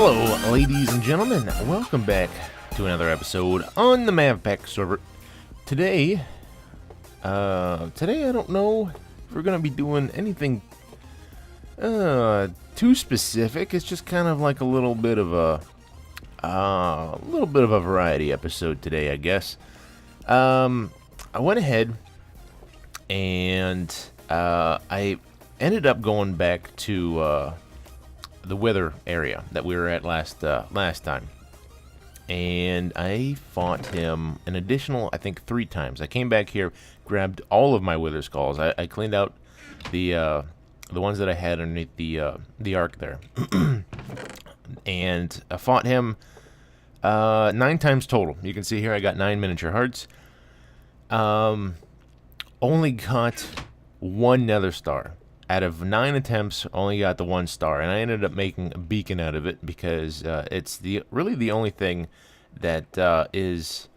Hello, ladies and gentlemen. Welcome back to another episode on the MavPack server. Today I don't know if we're gonna be doing anything too specific. It's just kind of like a little bit of a variety episode today, I guess. I went ahead and I ended up going back to the Wither area that we were at last time, and I fought him an additional, I think, 3 times. I came back here, grabbed all of my Wither skulls. I cleaned out the ones that I had underneath the arc there, and I fought him 9 times total. You can see here I got 9 miniature hearts. Only got 1 nether star. Out of 9 attempts, only got the 1 star, and I ended up making a beacon out of it because it's really the only thing that is,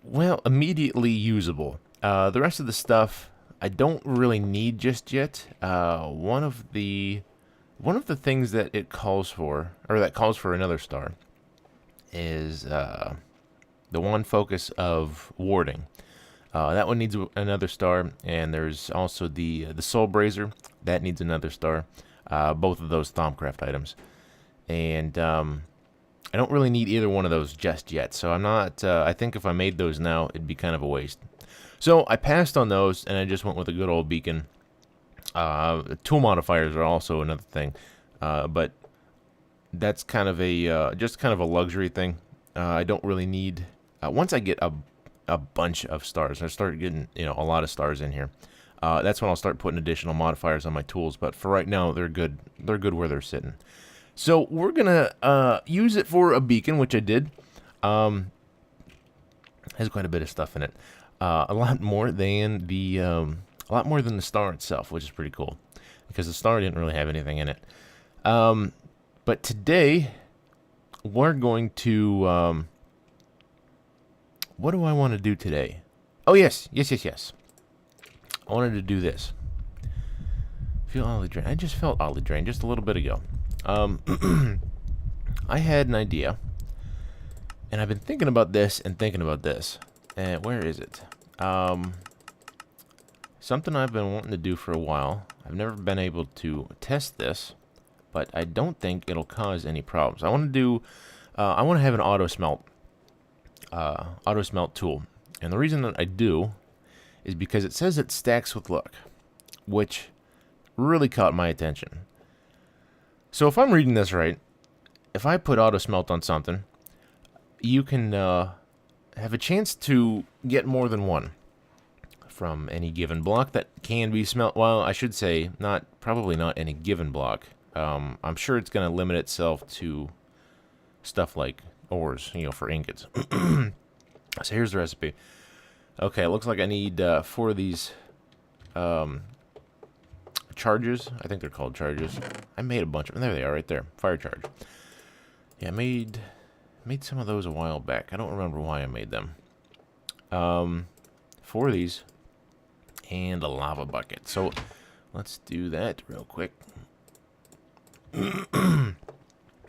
well, immediately usable. The rest of the stuff I don't really need just yet. One of the things that it calls for, or that calls for another star, is the one focus of warding. That one needs another star, and there's also the Soul Brazier. That needs another star. Both of those Thaumcraft items. And I don't really need either one of those just yet, so I'm not... I think if I made those now, it'd be kind of a waste. So I passed on those, and I just went with a good old beacon. Tool modifiers are also another thing, but that's kind of a just kind of a luxury thing. I don't really need... once I get a bunch of stars, I start getting, a lot of stars in here, that's when I'll start putting additional modifiers on my tools. But for right now, they're good where they're sitting. So we're gonna use it for a beacon, which I did. Has quite a bit of stuff in it, a lot more than the star itself, which is pretty cool because the star didn't really have anything in it. But today we're going to what do I want to do today? Oh, yes. I wanted to do this. Feel oddly drained. I just felt oddly drained just a little bit ago. I had an idea, and I've been thinking about this and thinking about this. And where is it? Something I've been wanting to do for a while. I've never been able to test this, but I don't think it'll cause any problems. I want to do... I want to have an auto smelt tool, and the reason that I do is because it says it stacks with luck, which really caught my attention. So if I'm reading this right, if I put auto smelt on something, you can have a chance to get more than one from any given block that can be smelt. Well, I should say probably not any given block. I'm sure it's going to limit itself to stuff like ores, for ingots. So here's the recipe. Okay, it looks like I need 4 of these charges. I think they're called charges. I made a bunch of them. There they are, right there. Fire charge. Yeah, I made some of those a while back. I don't remember why I made them. 4 of these and a lava bucket. So let's do that real quick.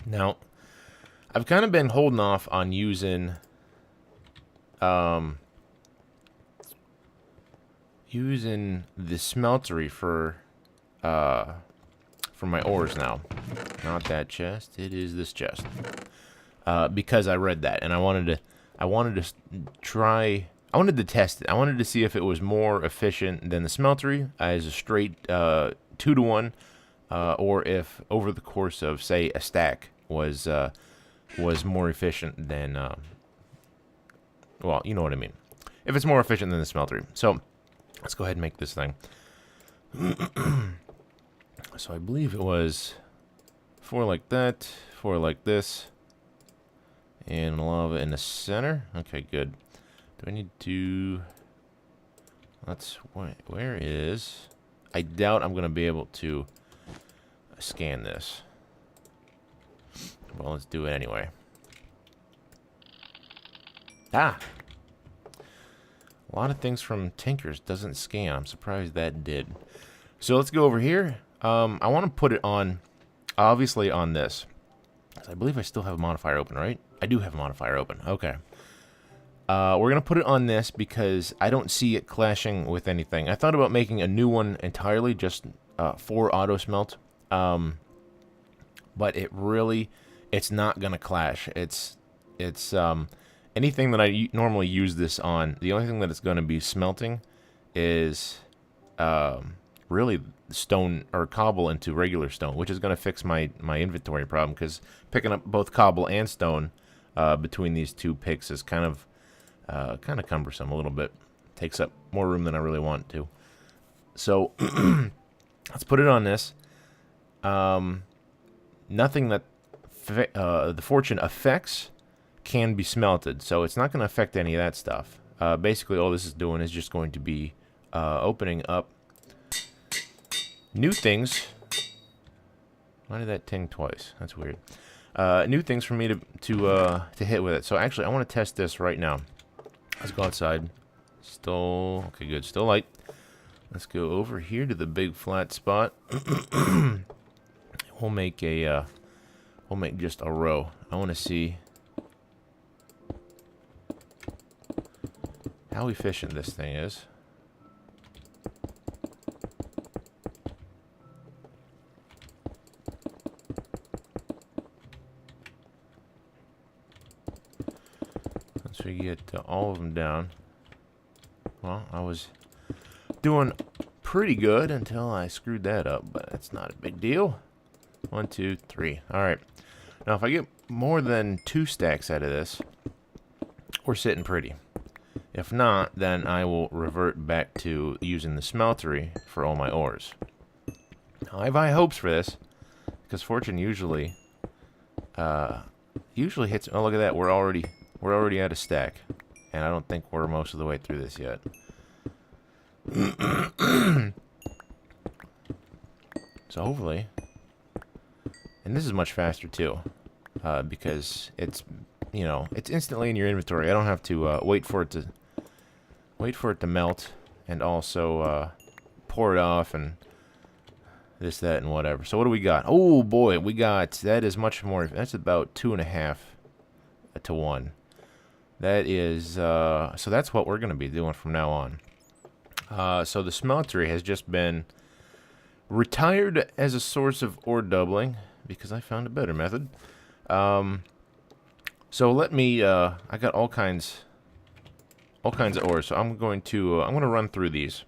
Now, I've kind of been holding off on using the smeltery for my ores now. Not that chest. It is this chest. Because I read that, and I wanted to test it. I wanted to see if it was more efficient than the smeltery as a straight 2-to-1, or if over the course of, say, a stack was more efficient than, well, you know what I mean. If it's more efficient than the smeltery. So, let's go ahead and make this thing. So, I believe it was 4 like that, 4 like this, and lava in the center. Okay, good. Do I need to... where is... I doubt I'm going to be able to scan this. Well, let's do it anyway. Ah! A lot of things from Tinkers doesn't scan. I'm surprised that did. So let's go over here. I want to put it on, obviously on this. I believe I still have a modifier open, right? I do have a modifier open. Okay. We're going to put it on this because I don't see it clashing with anything. I thought about making a new one entirely just for auto smelt. But it's not going to clash. It's anything that I normally use this on, the only thing that it's going to be smelting is really stone or cobble into regular stone, which is going to fix my inventory problem, because picking up both cobble and stone between these two picks is kind of cumbersome a little bit. Takes up more room than I really want to. So let's put it on this. Nothing that the fortune affects can be smelted, so it's not going to affect any of that stuff. Basically, all this is doing is just going to be opening up new things. Why did that ting twice? That's weird. New things for me to hit with it. So actually, I want to test this right now. Let's go outside. Still okay. Good. Still light. Let's go over here to the big flat spot. We'll make just a row. I want to see how efficient this thing is. Once we get all of them down. Well, I was doing pretty good until I screwed that up, but that's not a big deal. 1, 2, 3. Alright. Now, if I get more than 2 stacks out of this, we're sitting pretty. If not, then I will revert back to using the smeltery for all my ores. Now, I have high hopes for this, because fortune usually hits. Oh, look at that! We're already at a stack, and I don't think we're most of the way through this yet. So hopefully, and this is much faster too, because it's instantly in your inventory. I don't have to wait for it to melt, and also pour it off and this, that, and whatever. So what do we got? Oh boy, that is much more. That's about 2.5 to 1. That is so that's what we're going to be doing from now on. So the smeltery has just been retired as a source of ore doubling because I found a better method. So let me. I got all kinds of ore. So I'm going to run through these,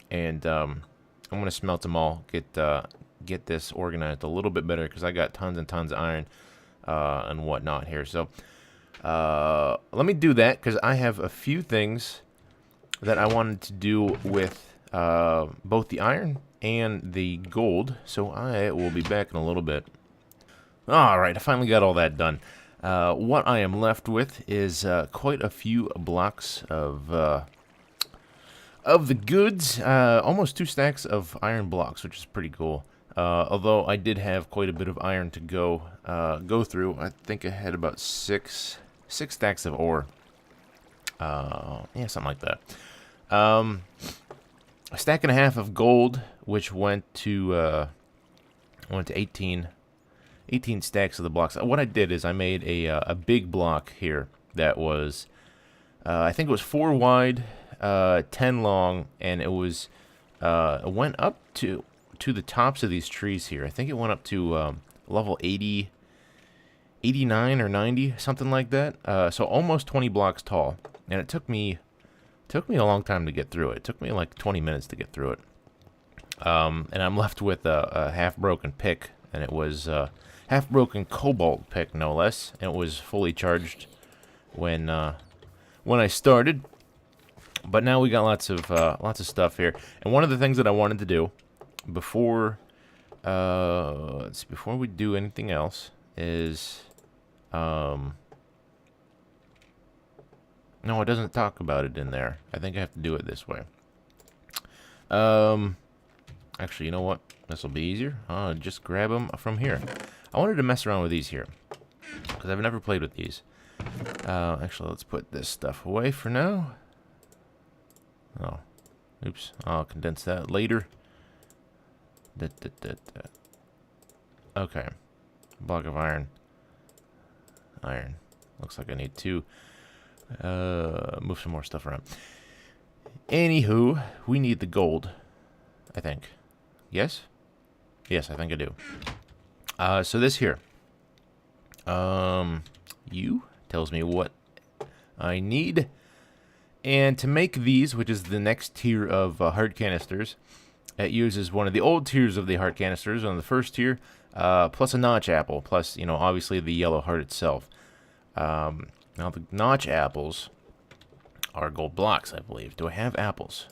and I'm going to smelt them all. Get this organized a little bit better because I got tons and tons of iron and whatnot here. So let me do that because I have a few things that I wanted to do with both the iron and the gold. So I will be back in a little bit. Alright, I finally got all that done. What I am left with is quite a few blocks of the goods. Almost 2 stacks of iron blocks, which is pretty cool. Although I did have quite a bit of iron to go through. I think I had about 6 stacks of ore. Yeah, something like that. A stack and a half of gold, which went to 18 stacks of the blocks. What I did is I made a big block here that was, I think it was 4 wide, 10 long, and it went up to the tops of these trees here. I think it went up to level 80, 89 or 90, something like that. So almost 20 blocks tall, and it took me a long time to get through it. It took me like 20 minutes to get through it. And I'm left with a half-broken pick, and it was half-broken cobalt pick, no less. And it was fully charged when I started. But now we got lots of stuff here. And one of the things that I wanted to do before we do anything else is no, it doesn't talk about it in there. I think I have to do it this way. Actually, you know what? This will be easier. I'll just grab them from here. I wanted to mess around with these here because I've never played with these. Actually, let's put this stuff away for now. Oh, oops. I'll condense that later. Okay. Block of iron. iron. Looks like I need to move some more stuff around. Anywho, we need the gold, I think. Yes? Yes, I think I do. So this here. U tells me what I need. And to make these, which is the next tier of heart canisters, it uses one of the old tiers of the heart canisters on the first tier, plus a notch apple, plus, you know, obviously the yellow heart itself. Now the notch apples are gold blocks, I believe. Do I have apples?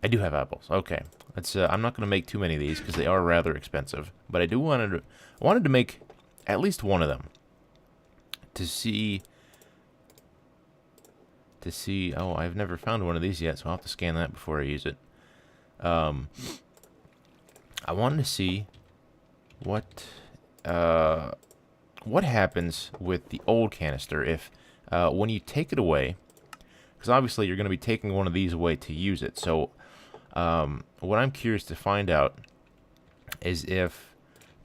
I do have apples. Okay. Let's, I'm not going to make too many of these because they are rather expensive. But I wanted to make at least one of them to see. Oh, I've never found one of these yet, so I'll have to scan that before I use it. I wanted to see what happens with the old canister if when you take it away, because obviously you're going to be taking one of these away to use it. So what I'm curious to find out is if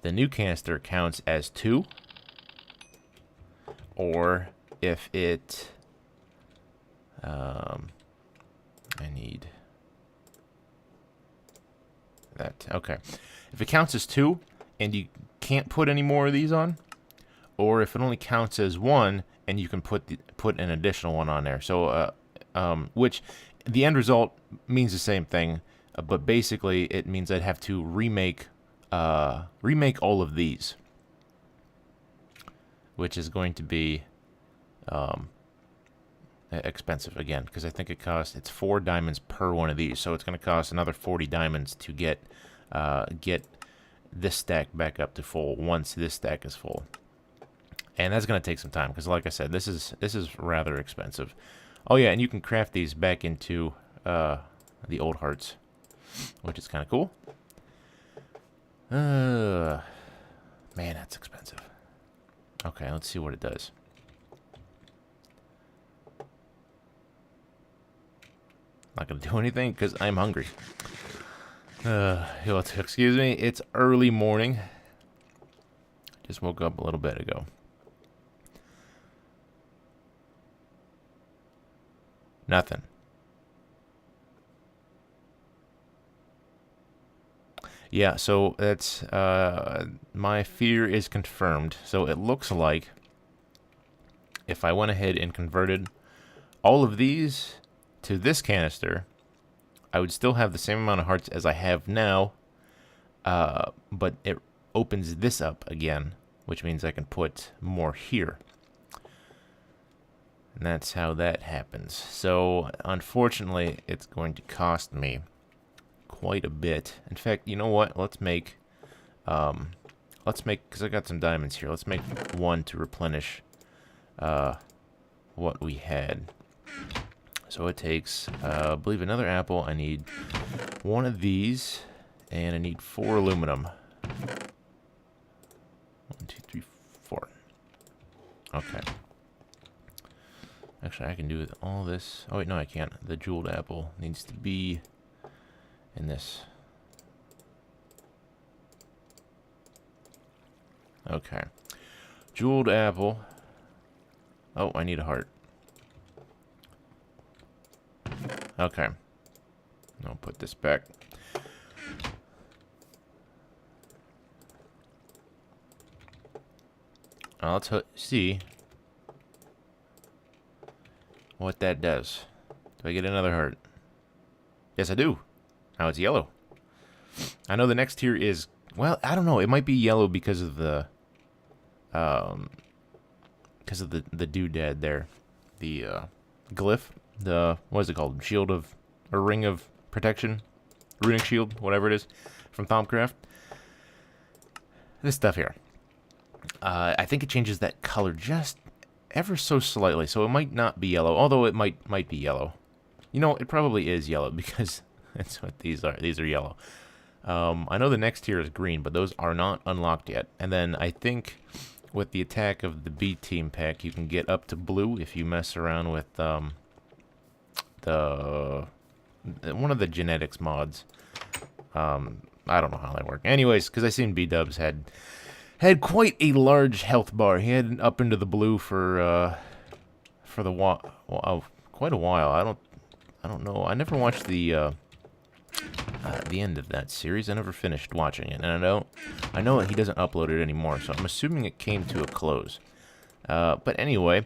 the new canister counts as 2, or if it I need that. Okay. If it counts as 2 and you can't put any more of these on, or if it only counts as 1 and you can put an additional one on there. So which the end result means the same thing, but basically it means I'd have to remake all of these, which is going to be expensive again, because I think it's 4 diamonds per one of these, so it's going to cost another 40 diamonds to get this stack back up to full once this stack is full, and that's going to take some time because, like I said, this is rather expensive. Oh yeah, and you can craft these back into the old hearts, which is kind of cool. Man, that's expensive. Okay, let's see what it does. Not gonna do anything because I'm hungry. You'll have to excuse me. It's early morning. Just woke up a little bit ago. Nothing. Yeah, so that's my fear is confirmed. So it looks like if I went ahead and converted all of these to this canister, I would still have the same amount of hearts as I have now, but it opens this up again, which means I can put more here. And that's how that happens. So, unfortunately, it's going to cost me quite a bit. In fact, you know what? Let's make, because I got some diamonds here, let's make one to replenish what we had. So it takes, I believe, another apple. I need one of these, and I need 4 aluminum. 1, 2, 3, 4. Okay. Actually, I can do all this. Oh, wait, no, I can't. The jeweled apple needs to be in this. Okay. Jeweled apple. Oh, I need a heart. Okay. I'll put this back. Let's see what that does. Do I get another heart? Yes, I do. Now it's yellow. I know the next tier is, well, I don't know. It might be yellow because of the doodad there. The glyph. The, what is it called? Shield of, or ring of protection? Runic shield, whatever it is, from Thaumcraft. This stuff here. I think it changes that color just ever so slightly, so it might not be yellow, although it might be yellow. You know, it probably is yellow because that's what these are. These are yellow. I know the next tier is green, but those are not unlocked yet. And then I think with the attack of the B team pack, you can get up to blue if you mess around with one of the genetics mods. I don't know how they work. Anyways, because I seen B-dubs had had quite a large health bar. He had up into the blue for quite a while. I don't know. I never watched the end of that series. I never finished watching it, and I know that he doesn't upload it anymore. So I'm assuming it came to a close. But anyway,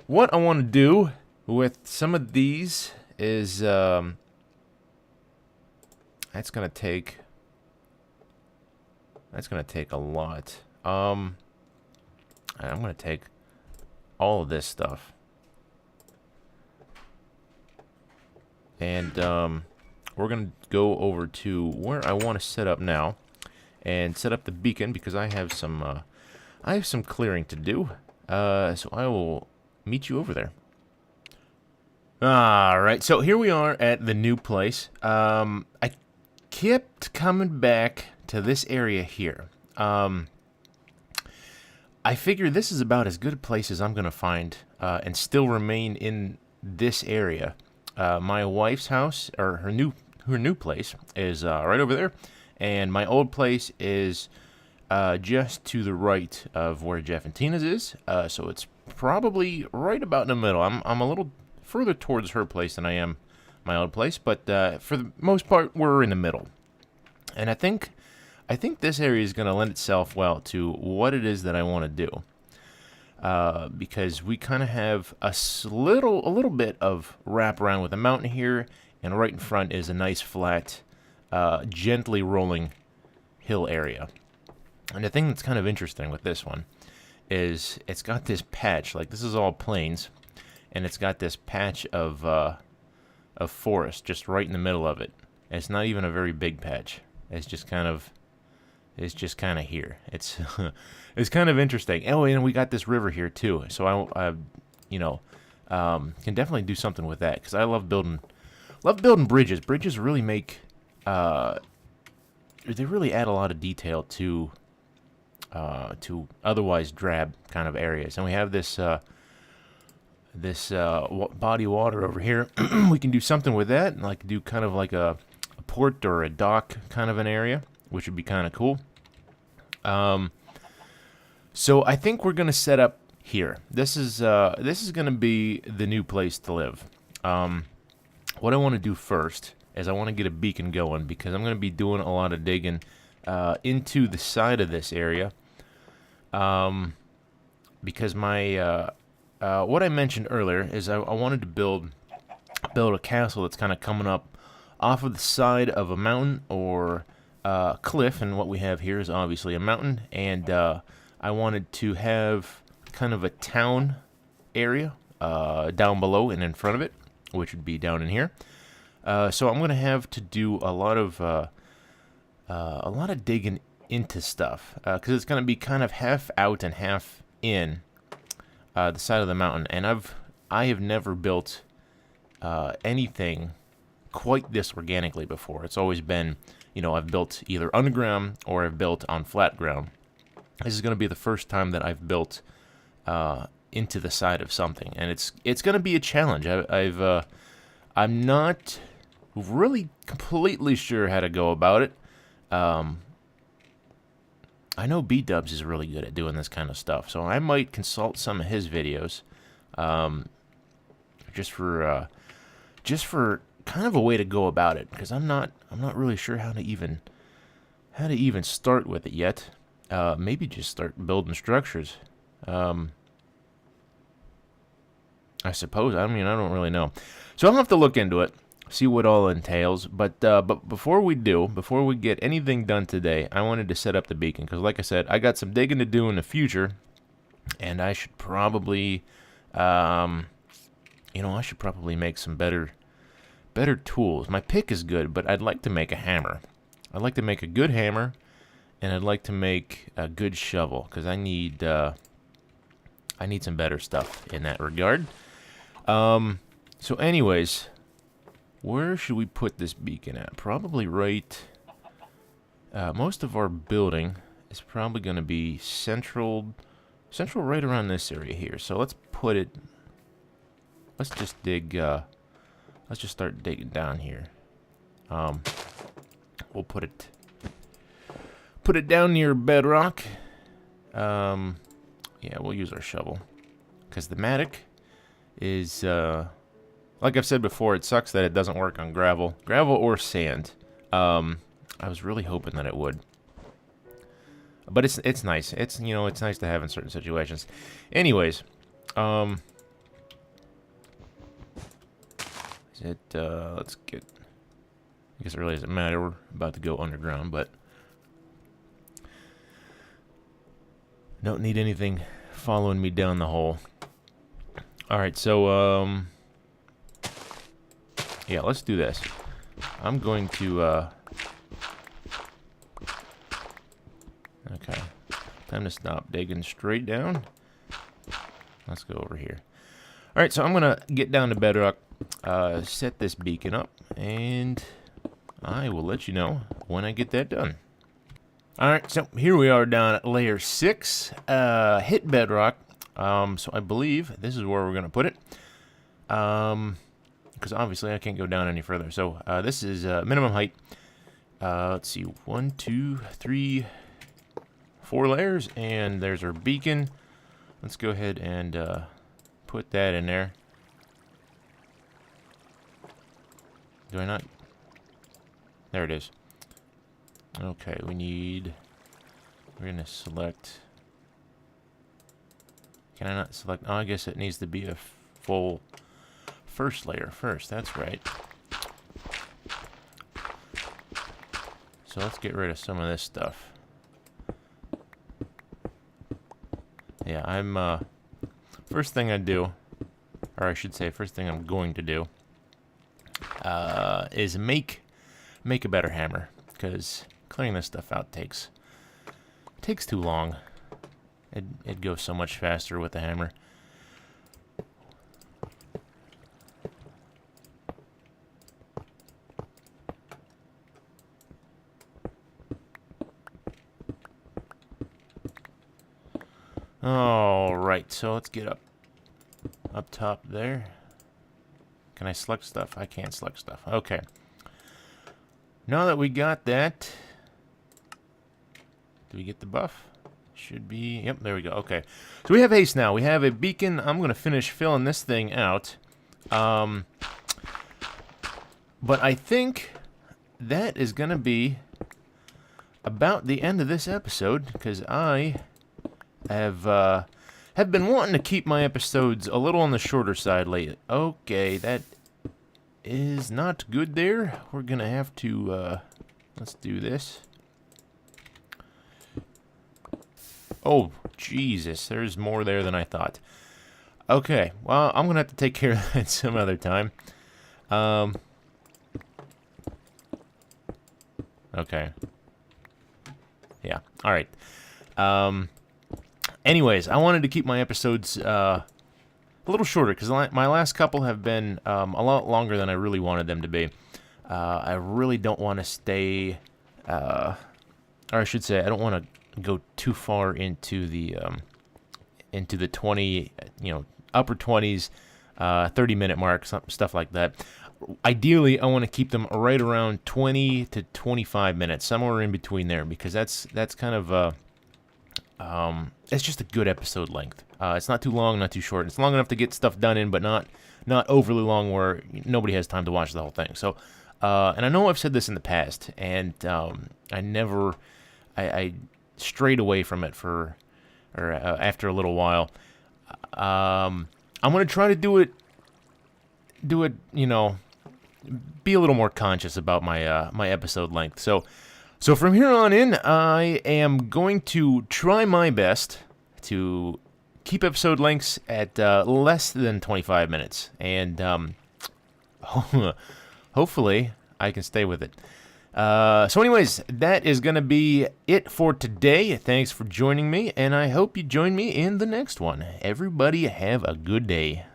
what I want to do with some of these is that's gonna take a lot. I'm gonna take all of this stuff, and we're gonna go over to where I want to set up now, and set up the beacon because I have some clearing to do. So I will meet you over there. Alright, so here we are at the new place. I kept coming back to this area here. I figure this is about as good a place as I'm going to find and still remain in this area. My wife's house, or her new place, is right over there. And my old place is just to the right of where Jeff and Tina's is. So it's probably right about in the middle. I'm a little further towards her place than I am my old place, but for the most part, we're in the middle. And I think this area is going to lend itself well to what it is that I want to do, because we kind of have a little bit of wrap around with a mountain here, and right in front is a nice flat, gently rolling hill area. And the thing that's kind of interesting with this one is it's got this patch, like this is all plains, and it's got this patch of forest just right in the middle of it. And it's not even a very big patch. It's just kind of here. It's it's kind of interesting. Oh, and we got this river here too. So I can definitely do something with that because I love building bridges. Bridges really make they really add a lot of detail to otherwise drab kind of areas. And we have this body of water over here. We can do something with that, and like do kind of like a port or a dock kind of an area, which would be kind of cool. So I think we're gonna set up here. This is gonna be the new place to live. What I want to do first is I want to get a beacon going because I'm gonna be doing a lot of digging into the side of this area. Because my what I mentioned earlier is I wanted to build a castle that's kind of coming up off of the side of a mountain or cliff, and what we have here is obviously a mountain, and I wanted to have kind of a town area down below and in front of it, which would be down in here. So I'm going to have to do a lot of digging into stuff because it's going to be kind of half out and half in the side of the mountain, and I have never built anything quite this organically before. It's always been, I've built either underground or I've built on flat ground. This is going to be the first time that I've built into the side of something, and it's going to be a challenge. I'm not really completely sure how to go about it. I know B-Dubs is really good at doing this kind of stuff, so I might consult some of his videos, just for kind of a way to go about it, because I'm not really sure how to even start with it yet. Maybe just start building structures. I suppose. I don't really know. So I'll have to look into it, see what all entails. But before we get anything done today, I wanted to set up the beacon because, like I said, I got some digging to do in the future, and I should probably, make some better tools. My pick is good, but I'd like to make a hammer. I'd like to make a good hammer, and I'd like to make a good shovel because I need some better stuff in that regard. So anyways, where should we put this beacon at? Probably right... most of our building is probably going to be central right around this area here. So let's put it... Let's just dig... let's just start digging down here. We'll put it down near bedrock. Yeah, we'll use our shovel. Because the mattock is, like I've said before, it sucks that it doesn't work on gravel. Gravel or sand. I was really hoping that it would. But it's nice. It's nice to have in certain situations. Anyways, is it, let's get, I guess it really doesn't matter. We're about to go underground, but don't need anything following me down the hole. Alright, so, yeah, let's do this. I'm going to, okay. Time to stop digging straight down. Let's go over here. Alright, so I'm going to get down to bedrock, set this beacon up, and I will let you know when I get that done. Alright, so here we are down at layer 6, hit bedrock. So I believe this is where we're going to put it. Because obviously I can't go down any further. So this is minimum height. Let's see, 1, 2, 3, 4 layers, and there's our beacon. Let's go ahead and put that in there. Do I not? There it is. Okay, we're going to select. Can I not select? Oh, I guess it needs to be a full first layer first. That's right. So let's get rid of some of this stuff. Yeah, I'm, first thing I do, or I should say first thing I'm going to do, is make a better hammer. Because clearing this stuff out takes too long. It goes so much faster with the hammer. Alright, so let's get up top there. Can I select stuff? I can't select stuff. Okay. Now that we got that, do we get the buff? Should be, yep, there we go. Okay, so we have haste now. We have a beacon. I'm going to finish filling this thing out. But I think that is going to be about the end of this episode, because I have been wanting to keep my episodes a little on the shorter side lately. Okay, that is not good there. We're going to have to, let's do this. Oh, Jesus, there's more there than I thought. Okay, well, I'm going to have to take care of that some other time. Okay. Yeah, alright. Anyways, I wanted to keep my episodes a little shorter, because my last couple have been a lot longer than I really wanted them to be. I really don't want to stay, or I should say, I don't want to go too far into the 20, upper 20s, 30-minute mark, stuff like that. Ideally, I want to keep them right around 20 to 25 minutes, somewhere in between there, because that's kind of it's just a good episode length. It's not too long, not too short. It's long enough to get stuff done in, but not overly long where nobody has time to watch the whole thing. So, and I know I've said this in the past, and I strayed away from it after a little while. I'm gonna try to do it, be a little more conscious about my my episode length. So from here on in, I am going to try my best to keep episode lengths at less than 25 minutes, and hopefully I can stay with it. So anyways, that is going to be it for today. Thanks for joining me, and I hope you join me in the next one. Everybody have a good day.